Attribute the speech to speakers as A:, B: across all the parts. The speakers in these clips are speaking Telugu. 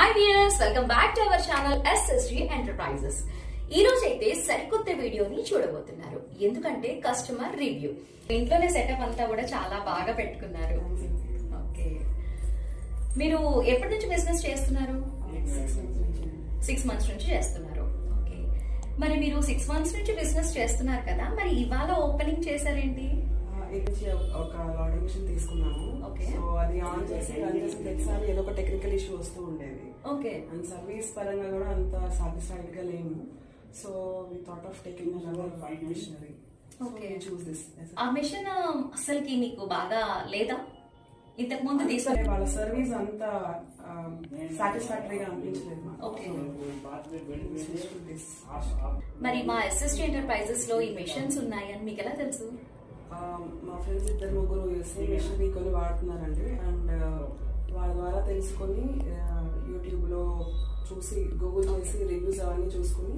A: Hi viewers, welcome back to our channel SSG Enterprises. ఈ రోజు అయితే సరికొత్త వీడియోని చూడబోతున్నారు. ఎందుకంటే కస్టమర్ రివ్యూ. ఇంట్లోనే సెటప్ అంతా కూడా చాలా బాగా పెట్టుకున్నారు. ఓకే. మీరు ఎప్పటి నుంచి బిజినెస్ చేస్తున్నారు? 6 months నుంచి చేస్తున్నారు. ఓకే. మరి మీరు 6 months నుంచి బిజినెస్ చేస్తున్నారు కదా, మరి ఇవాళ ఓపెనింగ్ చేశారేంటి?
B: ఒక లాటరీ మిషన్ తీసుకున్నాము.
A: ఓకే.
B: సో అది ఆన్ చేసి రన్ చేసి ప్రతిసారి ఏదో ఒక టెక్నికల్ ఇష్యూ వస్తూ ఉండేది.
A: ఓకే.
B: అండ్ సర్వీస్ పరంగా కూడా అంత సాటిస్ఫైడ్ గా లేము. So we thought of taking another machinery.
A: Okay.
B: Choose this.
A: ఆ మిషన్ అసలుకి మీకు బాగా లేదా? ఇంతకు ముందు తీసుకునే
B: వాళ్ళ సర్వీస్ అంత సాటిస్ఫాక్టరీగా అనిపించలేదు.
A: ఓకే. మరి మా ఎస్ఎస్జీ ఎంటర్ప్రైజెస్ లో ఈ మిషన్స్ ఉన్నాయని మీకు ఎలా తెలుసు?
B: మా ఫ్రెండ్స్ 2-3 మిషనరీ కొని వాడుతున్నారండి. అండ్ వాళ్ళ ద్వారా తెలుసుకొని యూట్యూబ్ లో చూసి గూగుల్ చేసి రివ్యూస్ అవన్నీ చూసుకుని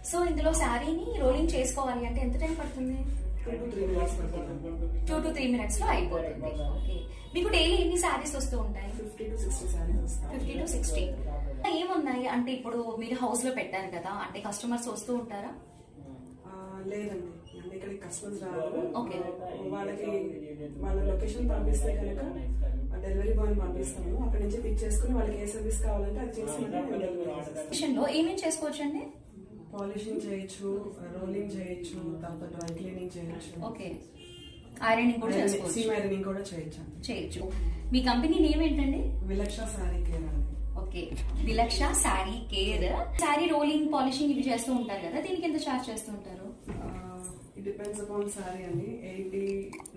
A: సో ఇందులో శారీని రోలింగ్ చేసుకోవాలి అంటే ఎంత టైం పడుతుంది?
B: 2 to 3 minutes పడుతుంది.
A: 2 to 3 minutes లో అయిపోతుంది. ఓకే. మీకు డైలీ ఎన్ని శారీస్ వస్తూ ఉంటాయి?
B: 50 to 60 శారీస్ వస్తాయి.
A: 50 to 60. ఏమున్నాయి అంటే ఇప్పుడు మీరు హౌస్ లో పెట్టారు కదా, అంటే కస్టమర్స్ వస్తూ ఉంటారా?
B: లేదండి, అంటే ఇక్కడికి కస్టమర్స్ రారు.
A: ఓకే.
B: వాళ్ళకి వాళ్ళ లొకేషన్ పంపిస్తే కనుక డెలివరీ బాయ్ పంపిస్తాము. అక్కడ నుంచి పిక్ చేసుకుని వాళ్ళకి ఏ సర్వీస్ కావాలంటే అది చేసి
A: లో ఏమేమి చేసుకోవచ్చు అండి?
B: పాలిషింగ్ చేయొచ్చు, రోలింగ్ చేయొచ్చు, తర్వాత డ్రై క్లీనింగ్ చేయొచ్చు.
A: ఓకే. ఐరనింగ్ కూడా చేసుకోవచ్చు.
B: సీమ్ ఐరనింగ్ కూడా చేయొచ్చు.
A: మీ కంపెనీ నేమ్ ఏంటండి?
B: విలక్ష శారీ కేర్ అండి.
A: Okay. Vilaksha saree care. Saree rolling, polishing ఇవి చేస్తూ ఉంటారు కదా, దీనికి ఎంత చార్జ్ చేస్తూ ఉంటారు?
B: ఇట్ డిపెండ్స్ అపాన్ శారీ అండి. 80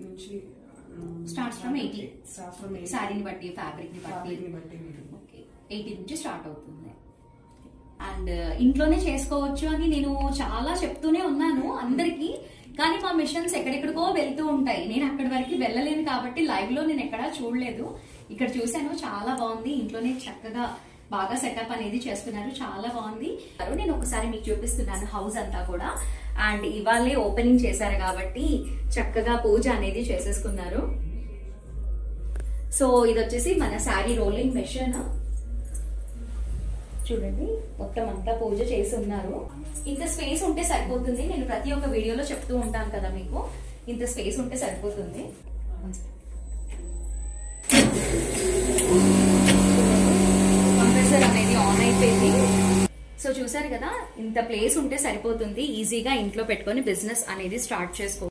B: నుంచి
A: స్టార్ట్స్ ఫ్రమ్ 80. శారీని బట్టి, ఫ్యాబ్రిక్ ని బట్టి. ఓకే. 80 నుంచి స్టార్ట్ అవుతుంది. అండ్ ఇంట్లోనే చేసుకోవచ్చు అని నేను చాలా చెప్తూనే ఉన్నాను అందరికి, కానీ మా మిషన్స్ ఎక్కడెక్కడికో వెళ్తూ ఉంటాయి. నేను అక్కడి వరకు వెళ్ళలేను కాబట్టి లైవ్ లో నేను ఎక్కడా చూడలేదు. ఇక్కడ చూసాను, చాలా బాగుంది. ఇంట్లోనే చక్కగా బాగా సెటప్ అనేది చేస్తున్నారు, చాలా బాగుంది. నేను ఒకసారి మీకు చూపిస్తున్నాను హౌస్ అంతా కూడా. అండ్ ఇవాళే ఓపెనింగ్ చేశారు కాబట్టి చక్కగా పూజ అనేది చేసేసుకున్నారు. సో ఇది వచ్చేసి మన శారీ రోలింగ్ మెషిన్. చూడండి, మొత్తం అంతా పూజ చేసి ఉన్నారు. ఇంత స్పేస్ ఉంటే సరిపోతుంది. నేను ప్రతి ఒక్క వీడియోలో చెప్తూ ఉంటాను కదా మీకు, ఇంత స్పేస్ ఉంటే సరిపోతుంది. కంప్రెసర్ అనేది ఆన్ అయిపోయింది. సో చూసారు కదా, ఇంత ప్లేస్ ఉంటే సరిపోతుంది. ఈజీగా ఇంట్లో పెట్టుకొని బిజినెస్ అనేది స్టార్ట్ చేసుకో.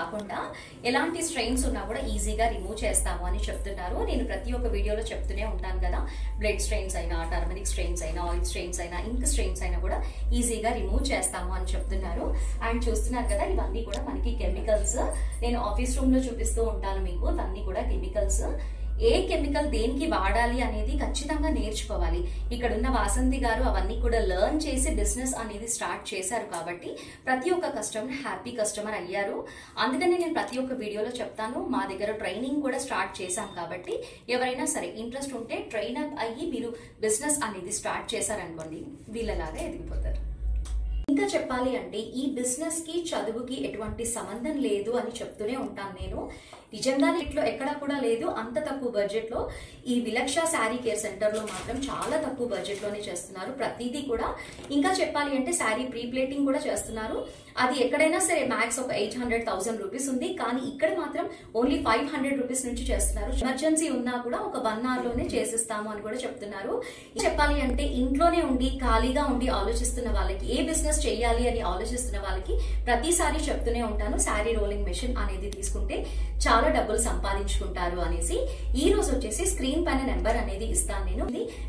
A: కాకుండా ఎలాంటి స్ట్రెయిన్స్ ఉన్నా కూడా ఈజీగా రిమూవ్ చేస్తాము అని చెప్తున్నారు. నేను ప్రతి ఒక్క వీడియోలో చెప్తూనే ఉంటాను కదా, బ్లడ్ స్ట్రెయిన్స్ అయినా, టర్మరిక్ స్ట్రెయిన్స్ అయినా, ఆయిల్ స్ట్రెయిన్స్ అయినా, ఇంక్ స్ట్రెయిన్స్ అయినా కూడా ఈజీగా రిమూవ్ చేస్తాము అని చెప్తున్నారు. అండ్ చూస్తున్నారు కదా, ఇవన్నీ కూడా మనకి కెమికల్స్. నేను ఆఫీస్ రూమ్ లో చూపిస్తూ ఉంటాను మీకు, ఇవన్నీ కూడా కెమికల్స్. ఏ కెమికల్ దేనికి వాడాలి అనేది ఖచ్చితంగా నేర్చుకోవాలి. ఇక్కడ ఉన్న వాసంతి గారు అవన్నీ కూడా లెర్న్ చేసి బిజినెస్ అనేది స్టార్ట్ చేశారు కాబట్టి ప్రతి ఒక్క కస్టమర్ హ్యాపీ కస్టమర్ అయ్యారు. అందుకని నేను ప్రతి ఒక్క వీడియోలో చెప్తాను, మా దగ్గర ట్రైనింగ్ కూడా స్టార్ట్ చేశాం కాబట్టి ఎవరైనా సరే ఇంట్రెస్ట్ ఉంటే ట్రైన్ అప్ అయ్యి మీరు బిజినెస్ అనేది స్టార్ట్ చేశారనుకోండి, వీళ్ళలాగా ఎదిగిపోతారు. ఇంకా చెప్పాలి అంటే ఈ బిజినెస్ కి చదువుకి ఎటువంటి సంబంధం లేదు అని చెప్తూనే ఉంటాను నేను. నిజంగా ఇట్లో ఎక్కడా కూడా లేదు. అంత తక్కువ బడ్జెట్ లో ఈ విలక్ష శారీ కేర్ సెంటర్ లో మాత్రం చాలా తక్కువ బడ్జెట్ లోనే చేస్తున్నారు ప్రతిదీ కూడా. ఇంకా చెప్పాలి అంటే శారీ ప్రీ ప్లేటింగ్ కూడా చేస్తున్నారు. అది ఎక్కడైనా సరే మ్యాక్స్ ఒక 800,000 రూపీస్ ఉంది. కానీ ఇక్కడ మాత్రం ఓన్లీ 500 రూపీస్ నుంచి చేస్తున్నారు. ఎమర్జెన్సీ ఉన్నా కూడా ఒక 1 hour లోనే చేసిస్తాము అని కూడా చెప్తున్నారు. చెప్పాలి అంటే ఇంట్లోనే ఉండి ఖాళీగా ఉండి ఆలోచిస్తున్న వాళ్ళకి, ఏ బిజినెస్ చేయాలి అని ఆలోచిస్తున్న వాళ్ళకి ప్రతిసారి చెప్తూనే ఉంటాను, శారీ రోలింగ్ మెషిన్ అనేది తీసుకుంటే చాలా డబ్బులు సంపాదించుకుంటారు అనేసి. ఈ రోజు వచ్చేసి స్క్రీన్ పైన నెంబర్ అనేది ఇస్తాను నేను.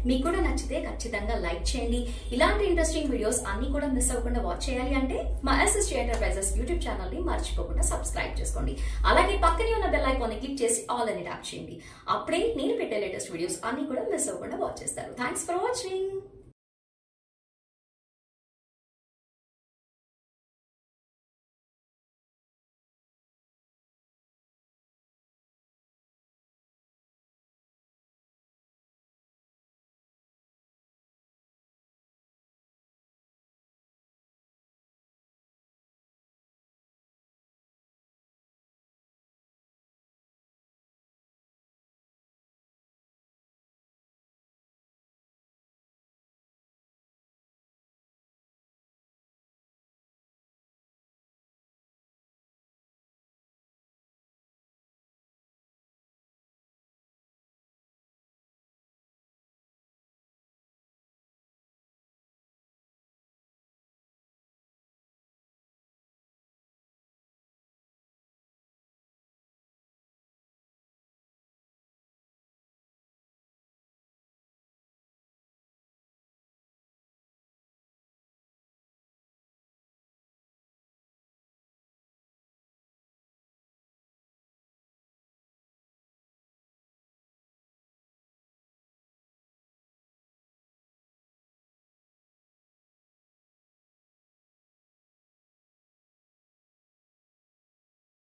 A: మీకు కూడా నచ్చితే ఖచ్చితంగా లైక్ చేయండి. ఇలాంటి ఇంట్రెస్టింగ్ వీడియోస్ అన్ని కూడా మిస్ అవ్వకుండా వాచ్ చేయాలి అంటే మా ఎస్ఎస్జీ ఎంటర్ప్రైజెస్ యూట్యూబ్ ఛానల్ ని మర్చిపోకుండా సబ్స్క్రైబ్ చేసుకోండి. అలాగే పక్కనే ఉన్న బెల్ ఐకాన్ ని క్లిక్ చేసి ఆల్ అని ట్యాప్ చేయండి. అప్పుడే నేను పెట్టే లేటెస్ట్ వీడియోస్ అన్ని కూడా మిస్ అవ్వకుండా వాచ్ చేస్తారు. Thanks for watching.